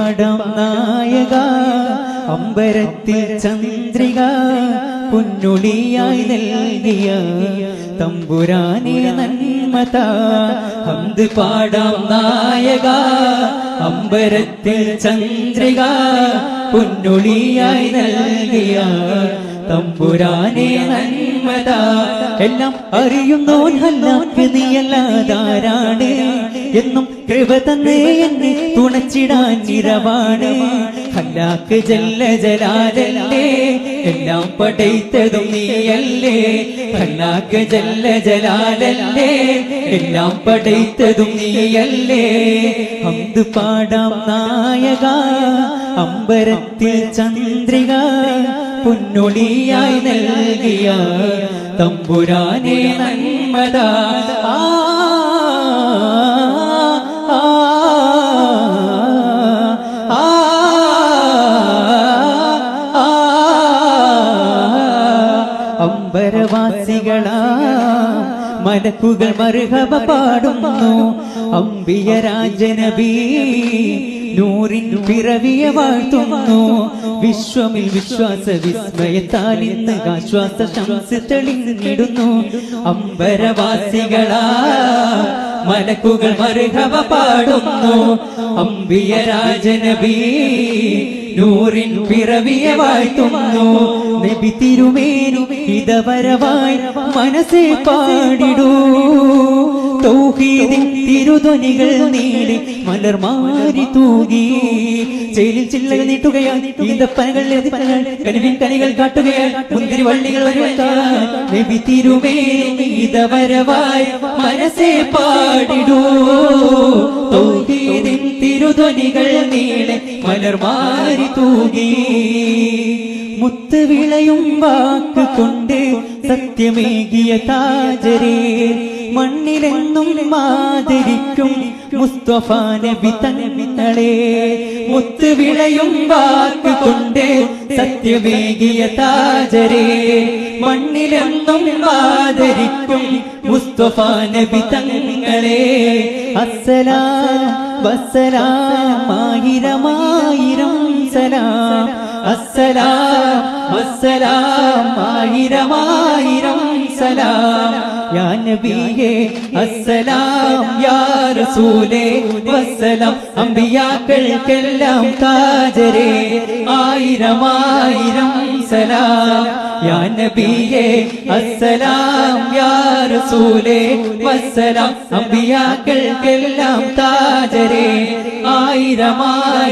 പാടാം നായക അമ്പരത്തിൽ ചന്ദ്രിക പൊന്നൊളിയായി നൽകിയ തമ്പുരാനെ നന്മത ഹംദ് പാടാം നായക അമ്പരത്തിൽ ചന്ദ്രിക പൊന്നൊളിയായി നൽകിയ തമ്പുരാനെ നന്മത എല്ലാം അറിയുന്നോൻ ഹല്ലാക്ക് നീയല്ലാതാരാണ് എന്നും കൃപ തന്നേ എന്നെ തുണച്ചിടാൻ നിറവാണ് ഹല്ലാക്ക് ജല്ല ജലാലല്ലേ എല്ലാം പടൈത്തതും നീയല്ലേ ഹല്ലാക്ക് ജല്ല ജലാലല്ലേ എല്ലാം പടൈത്തതും നീയല്ലേ ഹംദ് പാടാം നായക അമ്പരത്തിൽ ചന്ദ്രിക പൊന്നൊളിയായി നൽകിയ തമ്പുരാനെ നന്മത അമ്പരവാസികളാ മലക്കുകൾ മർഹബ പാടുന്നു അംബിയ രാജനബി നൂറിൻ പിറവിയെ വാഴ്ത്തുന്നു വിശ്വമിൽ വിശ്വാസ വിസ്മയത്താൽ ഇന്ന് ആശ്വാസ ശംസ് തെളിഞ്ഞിടുന്നു അമ്പരവാസികളാ മലക്കുകൾ മർഹബ പാടുന്നു അംബിയ രാജനബി നൂറിൻ പിറവിയെ വാഴ്ത്തുന്നു നബി തിരുമേനി ഇതവരവായി മനസ്സേ പാടിടൂ തൗഹീദിൻ തിരുധ്വനികൾ നീളി മലർമാരി തൂകി ചേലിൽ ചില്ലകൾ നീട്ടുകയാൽ ഈന്തപ്പനകൾ കനിവിൻ കനികൾ കാട്ടുകയാൽ മുന്തിരി വള്ളികൾ നബി തിരുമേനി ഇതവരവായി മനസ്സേ പാടിടൂ തൗഹീദിൻ തിരുധ്വനികൾ നീളി മലർമാരി തൂകി മുത്ത് വിളയും വാക്ക് കൊണ്ട് സത്യമേകിയ താജരേ മണ്ണിലെന്നും മാതിരിക്കും മുസ്തഫ നബി തങ്ങളെ മുത്ത് വിളയും വാക്ക് കൊണ്ട് സത്യമേകിയ താജരേ മണ്ണിലെന്നും മാതിരിക്കും മുസ്തഫ നബി തങ്ങളെ അസ്സലാം വസ്സലാം ആയിരമായിരം സലാം അസ്സലാം വസ്സലാം ആയിരമായിരം സലാം യാ നബിയേ അസ്സലാം യാ റസൂലേ വസ്സലാം അമ്പിയാക്കൾക്കെല്ലാം താജരേ ആയിരമായിരം സലാം യാ നബിയേ അസ്സലാം യാ റസൂലേ വസ്സലാം അമ്പിയാക്കൾക്കെല്ലാം താജരേ ആയിരമായി